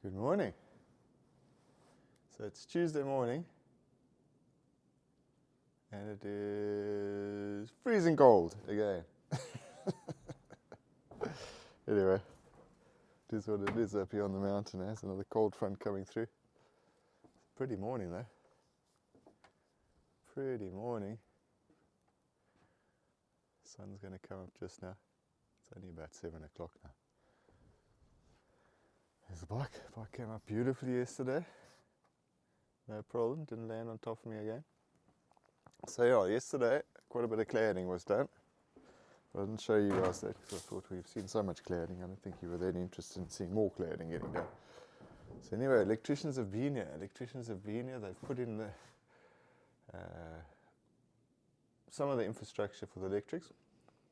Good morning. So it's Tuesday morning and it is freezing cold again. Anyway, it is what it is up here on the mountain. There's another cold front coming through. Pretty morning though. Pretty morning. Sun's going to come up just now. It's only about 7 o'clock now. There's the bike. The bike came up beautifully yesterday. No problem, didn't land on top of me again. So yeah, yesterday quite a bit of cladding was done. I didn't show you guys that because I thought we've seen so much cladding. I don't think you were that interested in seeing more cladding getting done. So anyway, electricians have been here. They've put in some of the infrastructure for the electrics.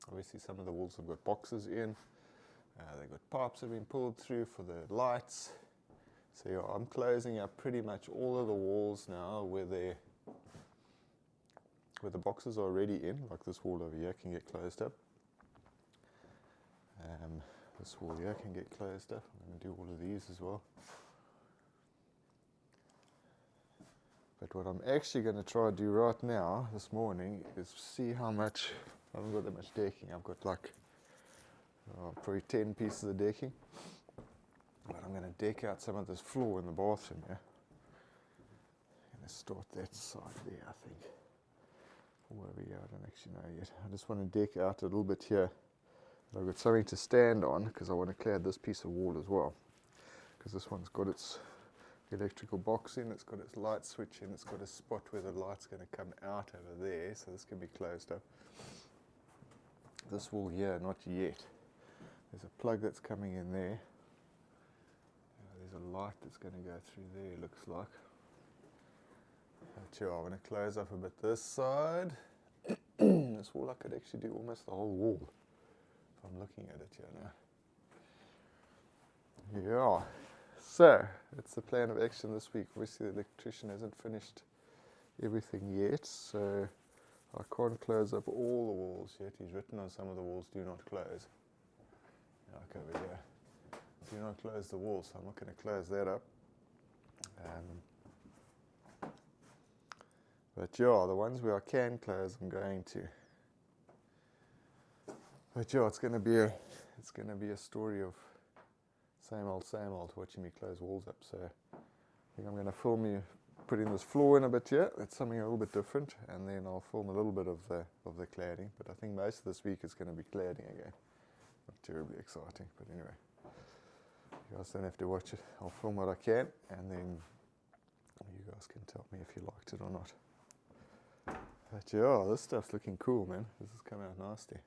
Obviously some of the walls have got boxes in. They've got pipes that have been pulled through for the lights. So yeah, I'm closing up pretty much all of the walls now where the boxes are already in, like this wall over here can get closed up. This wall here can get closed up. I'm going to do all of these as well. But what I'm actually going to try to do right now, this morning, is see how much, I haven't got that much decking, I've got like probably 10 pieces of decking. But I'm going to deck out some of this floor in the bathroom here. I'm going to start that side there, I think. Or over here, I don't actually know yet. I just want to deck out a little bit here. I've got something to stand on because I want to clear this piece of wall as well. Because this one's got its electrical box in, it's got its light switch in, it's got a spot where the light's going to come out over there, so this can be closed up. This wall here, not yet. There's a plug that's coming in there. There's a light that's going to go through there, looks like. But yeah, I want to close up a bit this side. This wall I could actually do almost the whole wall. If I'm looking at it here now. Yeah, so it's the plan of action this week. Obviously the electrician hasn't finished everything yet, so I can't close up all the walls yet. He's written on some of the walls, do not close. Like over here. Do not close the wall, so I'm not going to close that up. But yeah, the ones where I can close, I'm going to. But yeah, it's going to be a story of same old, watching me close walls up. So I think I'm going to film me putting this floor in a bit here. That's something a little bit different, and then I'll film a little bit of the cladding. But I think most of this week is going to be cladding again. Not terribly exciting, but anyway. You guys don't have to watch it. I'll film what I can, and then you guys can tell me if you liked it or not. But yeah, this stuff's looking cool, man. This has come out nasty.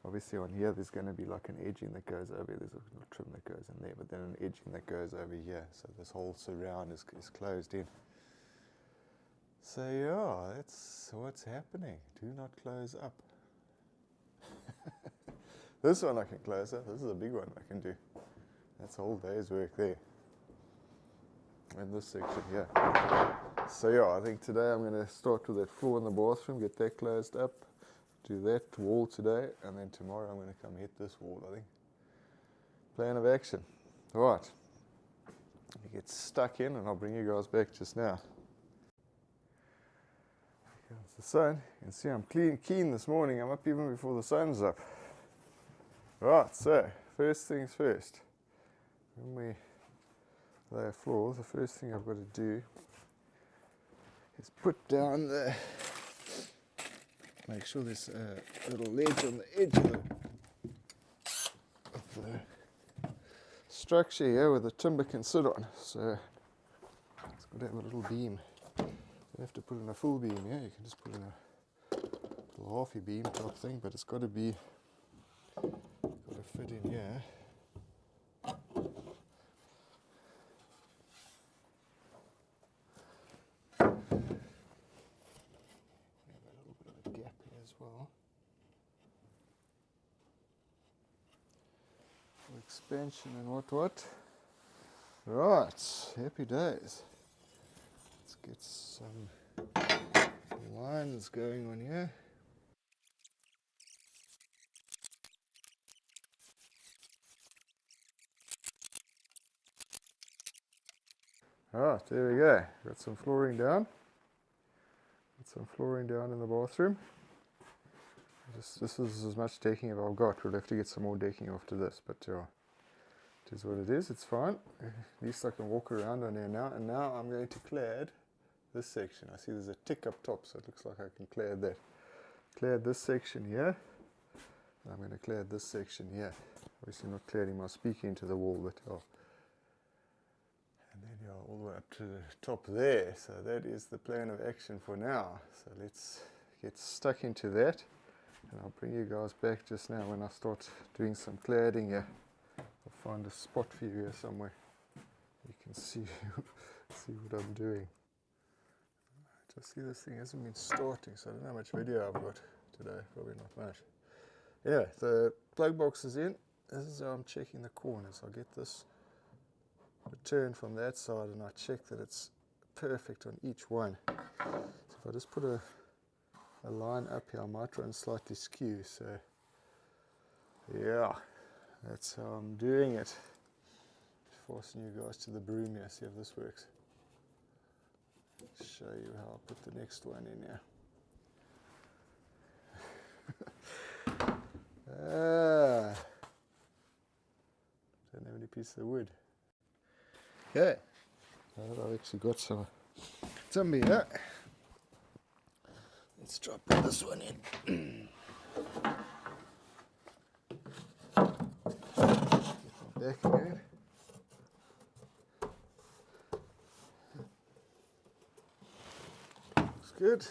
Obviously on here there's going to be like an edging that goes over. There's a trim that goes in there, but then an edging that goes over here. So this whole surround is closed in. So yeah, that's what's happening. Do not close up. This one I can close up. This is a big one I can do. That's a whole day's work there. And this section here. So yeah, I think today I'm going to start with that floor in the bathroom, get that closed up, do that wall today, and then tomorrow I'm going to come hit this wall, I think. Plan of action. Alright. You get stuck in and I'll bring you guys back just now. Here comes the sun. You can see I'm keen this morning. I'm up even before the sun's up. Right, so first things first. When we lay a floor, the first thing I've got to do is put down make sure there's a little ledge on the edge of the structure here where the timber can sit on. So it's got to have a little beam. You don't have to put in a full beam here, you can just put in a little halfy beam type thing, but it's got to fit in here. Well, for expansion and what. Right, happy days. Let's get some lines going on here. Alright, there we go. Got some flooring down. Got some flooring down in the bathroom. This is as much decking as I've got. We'll have to get some more decking after this, but yeah, it is what it is. It's fine. At least I can walk around on there now. And now I'm going to clad this section. I see there's a tick up top, so it looks like I can clad that. Clad this section here. I'm going to clad this section here. Obviously not cladding my speaker into the wall, but yeah. And then yeah, all the way up to the top there. So that is the plan of action for now. So let's get stuck into that. And I'll bring you guys back just now when I start doing some cladding here. I'll find a spot for you here somewhere. You can see see what I'm doing. Just see this thing hasn't been starting, so I don't know how much video I've got today. Probably not much. Anyway, the plug box is in. This is how I'm checking the corners. I get this return from that side and I check that it's perfect on each one. So if I just put a line up here, I might run slightly skew, so yeah, that's how I'm doing it. Fasten you guys to the broom here, see if this works. Show you how I'll put the next one in here. Don't have any piece of wood. Okay, I've actually got some here. Let's try put this one in. Back again. Looks good.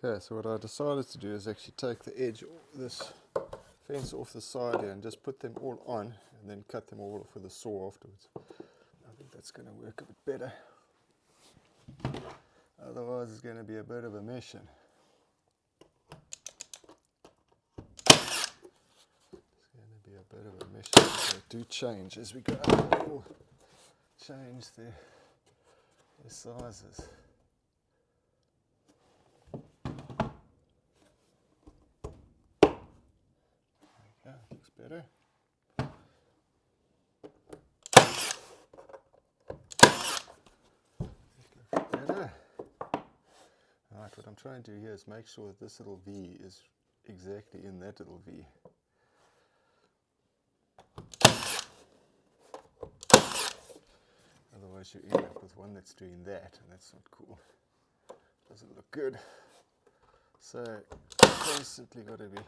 Okay, so what I decided to do is actually take the edge of this fence off the side here and just put them all on and then cut them all off with a saw afterwards. I think that's going to work a bit better. Otherwise it's going to be a bit of a mission. It's going to be a bit of a mission. They do change as we go. We'll change their sizes. Looks better. Better. Alright, what I'm trying to do here is make sure that this little V is exactly in that little V. Otherwise you end up with one that's doing that, and that's not cool. Doesn't look good. So constantly got to be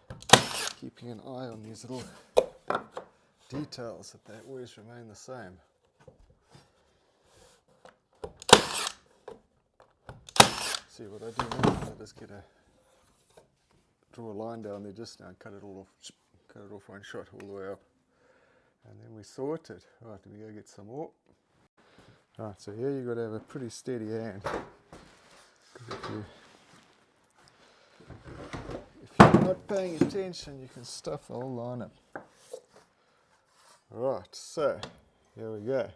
keeping an eye on these little details, that they always remain the same. See what I do now, I just draw a line down there just now and cut it off one shot all the way up. And then we sort it. Right, we go get some more. Right, so here you've got to have a pretty steady hand. If you're not paying attention, you can stuff the whole line up. Right, so here we go.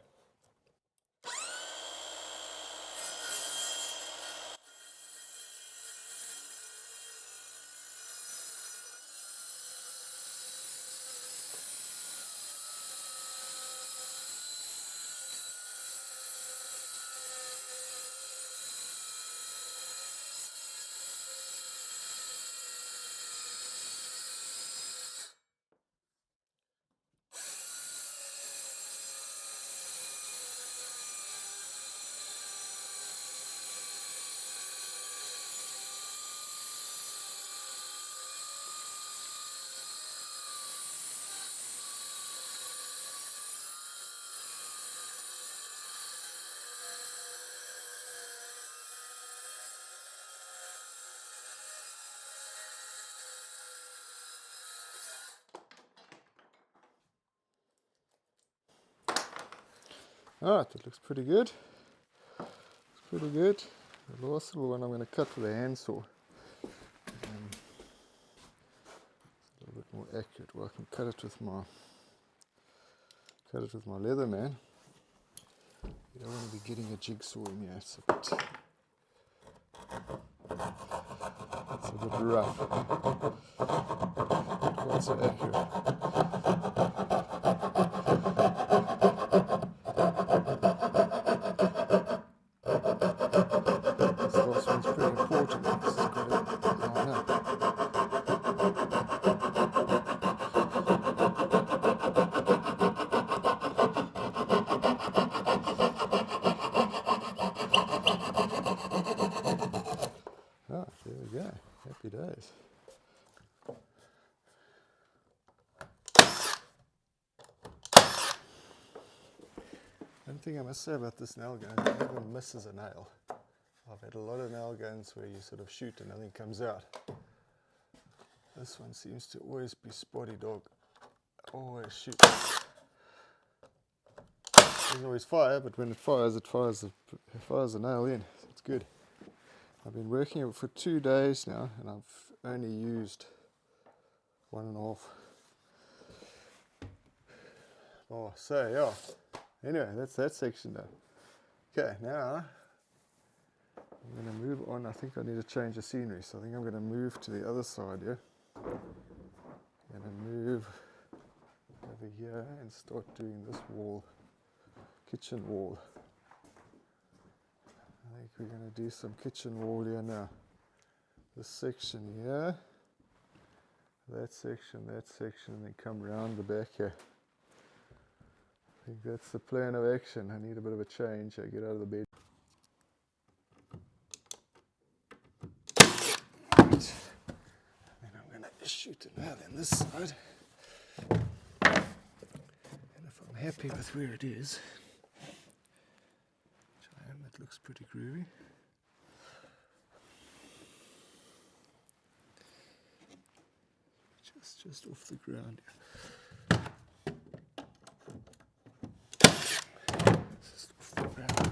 Alright, that looks pretty good. Looks pretty good. The last little one I'm going to cut with a handsaw. A little bit more accurate. Well, I can cut it with my Leatherman. You don't want to be getting a jigsaw in here. It's a bit rough. Not quite so accurate. This last one's pretty important because it's got to line up. Ah, there we go. Happy days. One thing I must say about this nail gun, it never misses a nail. I've had a lot of nail guns where you sort of shoot and nothing comes out. This one seems to always be spotty dog. Always shoot. Doesn't always fire, but when it fires a nail in. So it's good. I've been working it for 2 days now, and I've only used 1.5. Oh, so yeah. Anyway, that's that section done. Okay, now I'm going to move on. I think I need to change the scenery, so I think I'm going to move to the other side here. I'm going to move over here and start doing this wall, kitchen wall. I think we're going to do some kitchen wall here now. This section here, that section, and then come round the back here. I think that's the plan of action. I need a bit of a change. I get out of the bed. Right. Then I'm going to shoot it now on this side. And if I'm happy with where it is, which I am, it looks pretty groovy. Just off the ground. Just off the ground.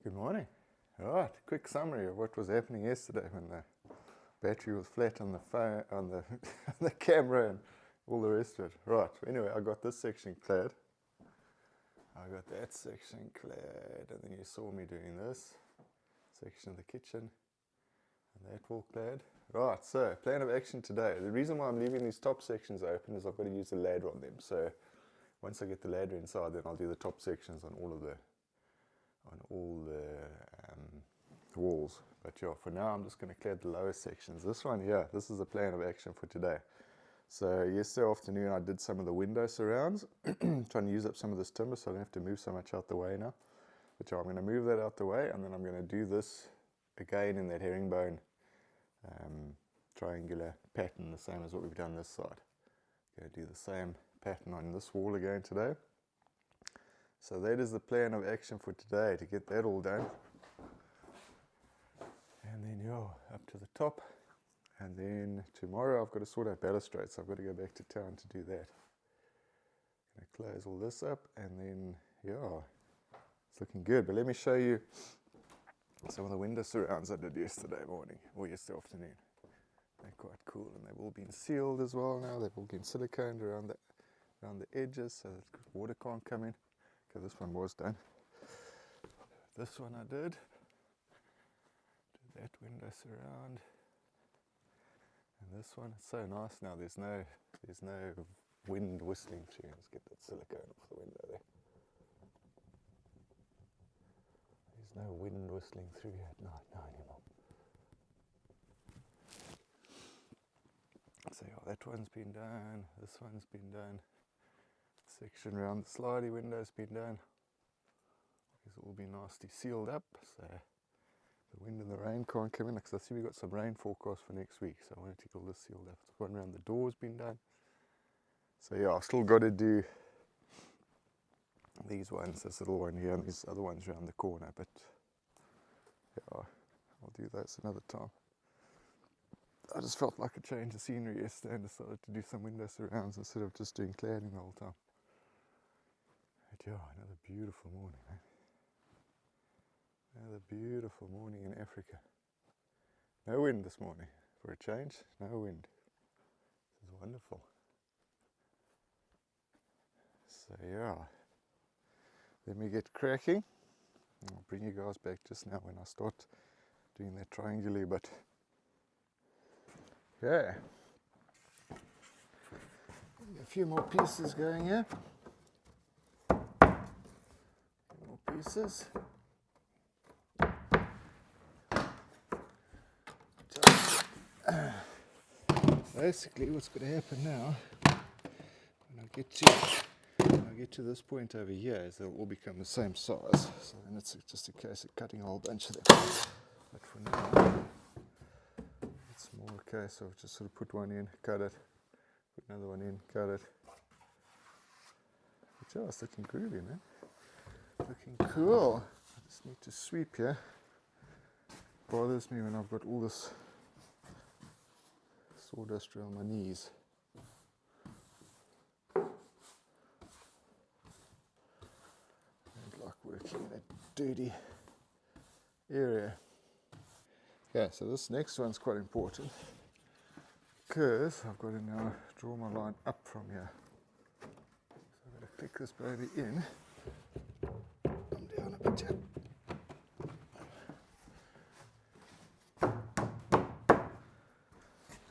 Good morning. All right, quick summary of what was happening yesterday when the battery was flat on the phone, on the, the camera and all the rest of it. Right, anyway, I got this section clad. I got that section clad, and then you saw me doing this section of the kitchen, and that wall clad. Right, so plan of action today. The reason why I'm leaving these top sections open is I've got to use the ladder on them. So once I get the ladder inside, then I'll do the top sections on all the walls. But yeah, for now I'm just going to clad the lower sections. This one here, this is the plan of action for today. So yesterday afternoon I did some of the window surrounds, trying to use up some of this timber so I don't have to move so much out the way now. But yeah, I'm going to move that out the way, and then I'm going to do this again in that herringbone triangular pattern, the same as what we've done this side. Going to do the same pattern on this wall again today. So that is the plan of action for today, to get that all done. And then, yeah, up to the top. And then tomorrow I've got to sort out balustrades, so I've got to go back to town to do that. Going to close all this up, and then, yeah, it's looking good. But let me show you some of the window surrounds I did yesterday morning, or yesterday afternoon. They're quite cool, and they've all been sealed as well now. They've all been siliconed around the edges so that water can't come in. Okay, this one was done. This one I did. Do that window surround. And this one, it's so nice now. There's no wind whistling through. Let's get that silicone off the window there. There's no wind whistling through here at night now anymore. So yeah, that one's been done, this one's been done. Section around the slidey window's been done. It's all been nicely sealed up, so the wind and the rain can't come in, because I see we've got some rain forecast for next week, so I wanted to get all this sealed up. The one around the door's been done. So yeah, I've still got to do these ones, this little one here and these other ones around the corner, but yeah, I'll do those another time. I just felt like a change of scenery yesterday and decided to do some window surrounds instead of just doing cladding the whole time. But yeah, another beautiful morning, eh? Another beautiful morning in Africa. No wind this morning, for a change, no wind. This is wonderful. So yeah, let me get cracking. I'll bring you guys back just now when I start doing that triangular bit. Yeah. A few more pieces going here. More pieces. Basically, what's going to happen now, when I get to this point over here, is they'll all become the same size. So then it's just a case of cutting a whole bunch of them. But for now, it's more a case of just sort of put one in, cut it, put another one in, cut it. But yeah, it's looking groovy, man. Looking cool. I just need to sweep here. Bothers me when I've got all this sawdust around my knees. I don't like working in a dirty area. Okay, so this next one's quite important because I've got to now draw my line up from here. So I'm going to click this baby in. I'm down a bit here.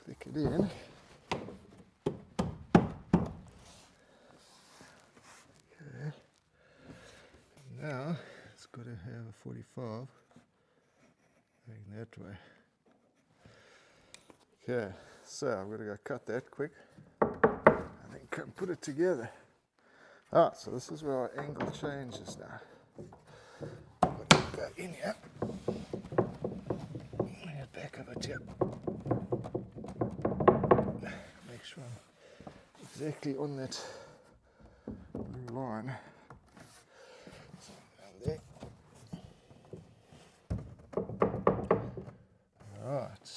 Click it in. Okay. And now it's got to have a 45 going that way. Okay, so I'm going to go cut that quick and then come put it together. So this is where our angle changes now. I'm going to go in here. Bring it back a bit here. Make sure I'm exactly on that blue line. So down there. Right.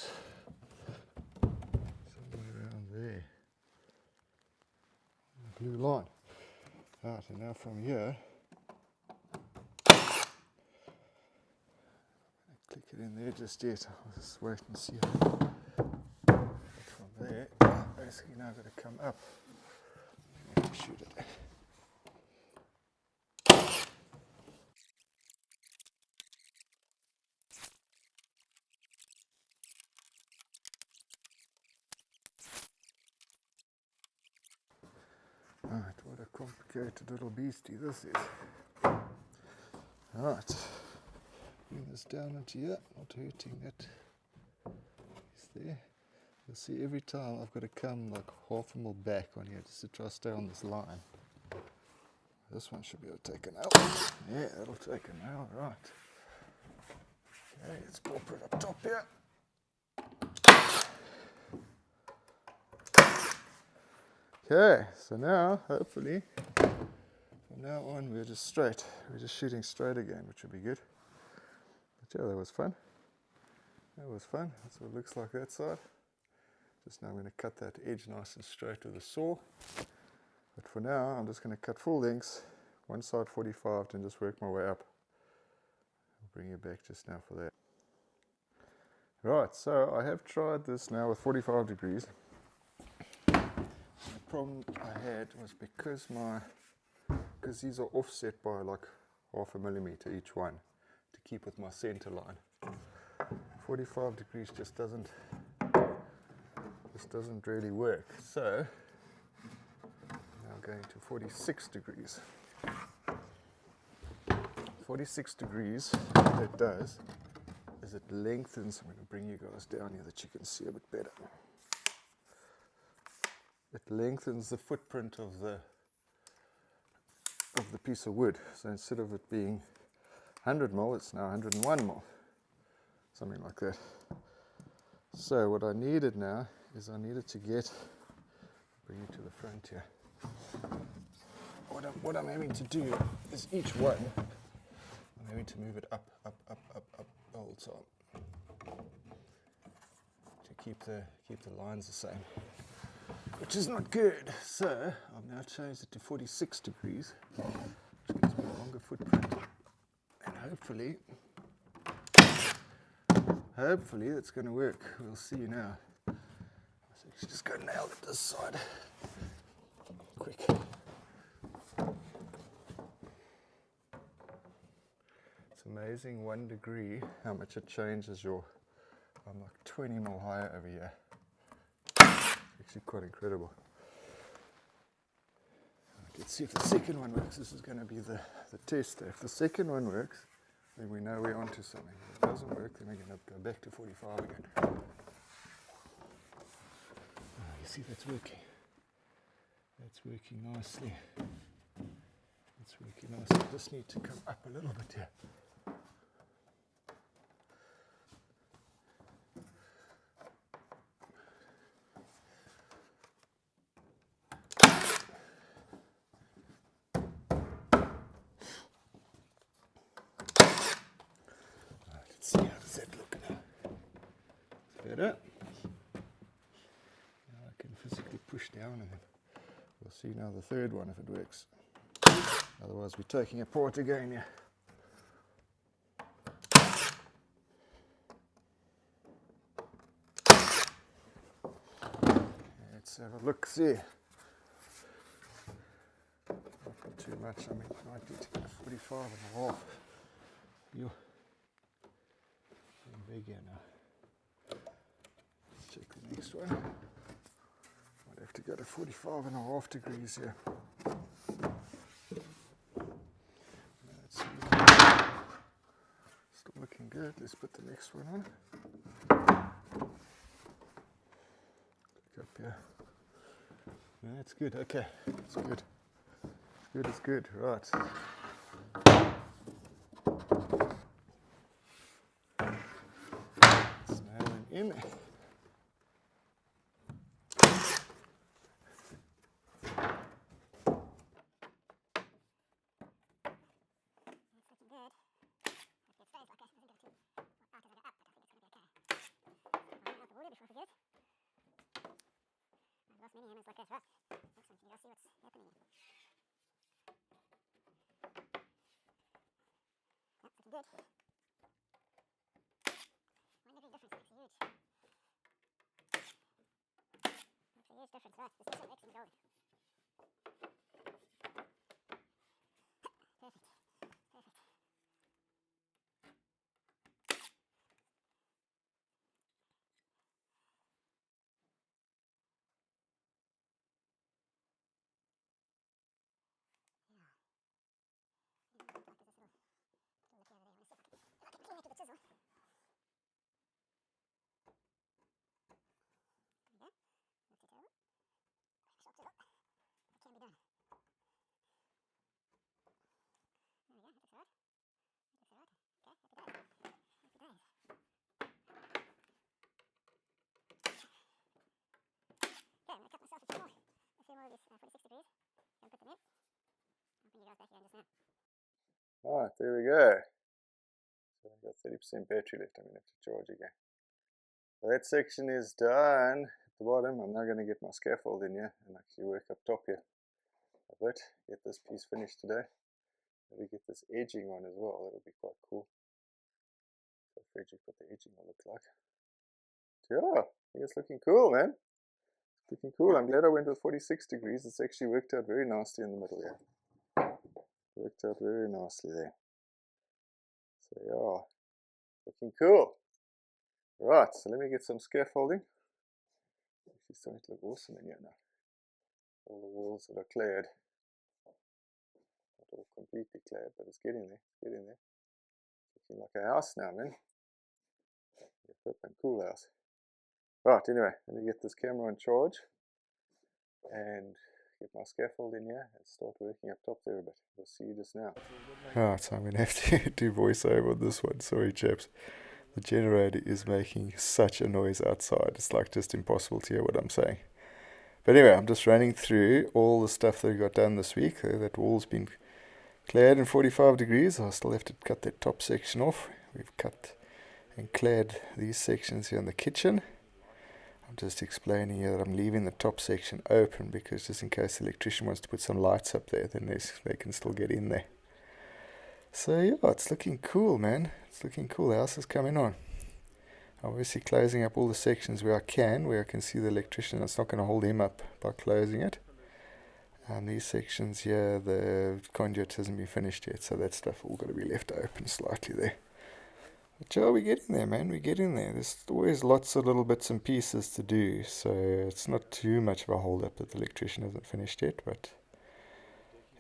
Somewhere around there. Blue line. Right, and now from here, click it in there just yet. I'll just wait and see. From there, basically now I've got to come up and shoot it. Right, what a complicated little beastie this is. Right, bring this down into here, not hurting that piece there. You'll see every time I've got to come like half a mil back on here just to try to stay on this line. This one should be able to take an L. Yeah, that'll take an L, right. Okay, let's pop it up top here. Okay, so now, hopefully, from now on we're just straight. We're just shooting straight again, which would be good. But yeah, that was fun. That was fun. That's what it looks like that side. Just now I'm going to cut that edge nice and straight with a saw. But for now, I'm just going to cut full lengths, one side 45, and just work my way up. I'll bring you back just now for that. Right, so I have tried this now with 45 degrees. The problem I had was because these are offset by like 0.5 millimeter each one to keep with my center line. 45 degrees just doesn't really work. So going to 46 degrees. 46 degrees, what it does is it lengthens. I'm going to bring you guys down here that you can see a bit better. It lengthens the footprint of the piece of wood. So instead of it being 100 mil, it's now 101 mil, something like that. So what I needed now is I needed to bring it to the front here. What I'm having to do is each one, I'm having to move it up the whole time to keep the lines the same, which is not good. So I've now changed it to 46 degrees, which gives me a longer footprint, and hopefully that's going to work. We'll see now. So just go nail it this side. Quick. It's amazing, 1 degree, how much it changes your. I'm like 20 mil higher over here. It's actually quite incredible. Let's see if the second one works. This is going to be the tester. If the second one works, then we know we're onto something. If it doesn't work, then we're going to go back to 45 again. Oh, you see, that's working. That's working nicely. That's working nicely. I just need to come up a little bit here. Let's see, how does that look now? It's better. Now I can physically push down and then we'll see now the third one if it works. Otherwise we're taking it apart again here. Let's have a look, see. Not too much, I mean, I might need to get a 45 and a half. You're big here now. Let's check the next one. Might have to go to 45 and a half degrees here. That's still looking good. Let's put the next one on. Back up here. That's good, okay. It's good. It's good, right. Let's nail them in. Good. 1 degree difference makes a huge difference. Right, this is excellent going. Perfect. Okay, I'm going to cut myself a few more of these 46 degrees. Going to put them in. I'll bring you guys back here in just now. Alright, there we go. So I've got 30% battery left. I'm going to have to charge again. So that section is done at the bottom. I'm now going to get my scaffold in here and actually work up top here a bit. Get this piece finished today. Maybe get this edging on as well. That'll be quite cool. So Frederick, what the edging will look like. Yeah, I think it's looking cool, man. Looking cool. I'm glad I went with 46 degrees. It's actually worked out very nicely in the middle here. Worked out very nicely there. So yeah, looking cool. Right, so let me get some scaffolding. Actually starting to look awesome in here now. all the walls that are cleared. Not all completely cleared, but it's getting there. It's getting there. Looking like a house now, man. A flippin' cool house. Right, anyway, let me get this camera on charge and get my scaffold in here and start working up top there a bit. We'll see you just now. Alright, so I'm going to have to do voiceover on this one. Sorry, chaps. The generator is making such a noise outside. It's like just impossible to hear what I'm saying. But anyway, I'm just running through all the stuff that we got done this week. That wall's been cleared in 45 degrees. I still have to cut that top section off. We've cut and cleared these sections here in the kitchen. I'm just explaining here that I'm leaving the top section open because just in case the electrician wants to put some lights up there, then they can still get in there. So yeah, it's looking cool, man. It's looking cool. The house is coming on. I'm obviously closing up all the sections where I can see the electrician. It's not going to hold him up by closing it. And these sections here, the conduit hasn't been finished yet, so that stuff all got to be left open slightly there. But yeah, we're getting there, man. We're getting there. There's always lots of little bits and pieces to do, so it's not too much of a hold up that the electrician hasn't finished yet, but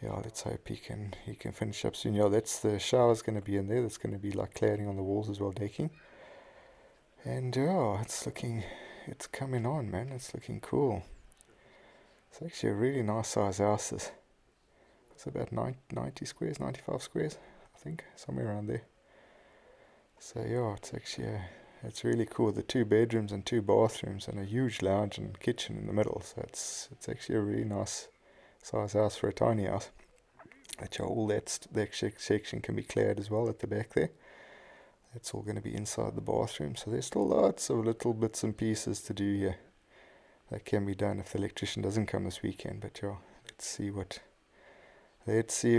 yeah, let's hope he can finish up soon. Yeah, that's the shower's going to be in there. That's going to be like cladding on the walls as well, decking. And yeah, it's coming on, man. It's looking cool. It's actually a really nice size house. It's about 90 squares, 95 squares, I think, somewhere around there. So yeah, it's really cool. The 2 bedrooms and 2 bathrooms and a huge lounge and kitchen in the middle. So it's actually a really nice size house for a tiny house. All that section can be cleared as well at the back there. That's all going to be inside the bathroom. So there's still lots of little bits and pieces to do here. That can be done if the electrician doesn't come this weekend. But yeah, let's see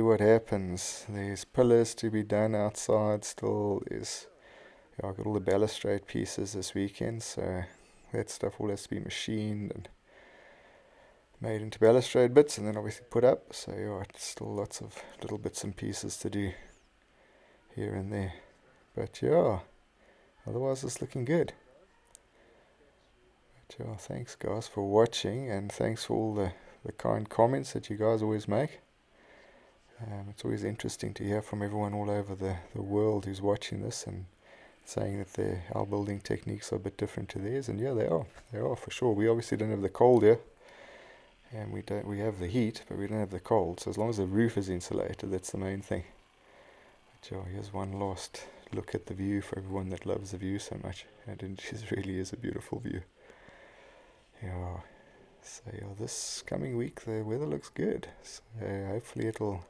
what happens. There's pillars to be done outside still. I got all the balustrade pieces this weekend, so that stuff all has to be machined and made into balustrade bits and then obviously put up. So yeah, it's still lots of little bits and pieces to do here and there. But yeah, otherwise it's looking good. But yeah, thanks guys for watching, and thanks for all the kind comments that you guys always make. It's always interesting to hear from everyone all over the world who's watching this and saying that our building techniques are a bit different to theirs, and yeah, they are for sure. We obviously don't have the cold here, and we have the heat, but we don't have the cold. So as long as the roof is insulated, that's the main thing. But yeah, here's one last look at the view for everyone that loves the view so much, and it really is a beautiful view. Yeah, so yeah, this coming week the weather looks good, so hopefully it'll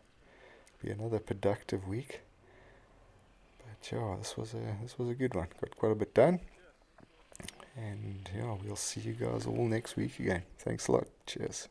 be another productive week. But yeah, this was a good one. Got quite a bit done, and yeah, we'll see you guys all next week again. Thanks a lot. Cheers.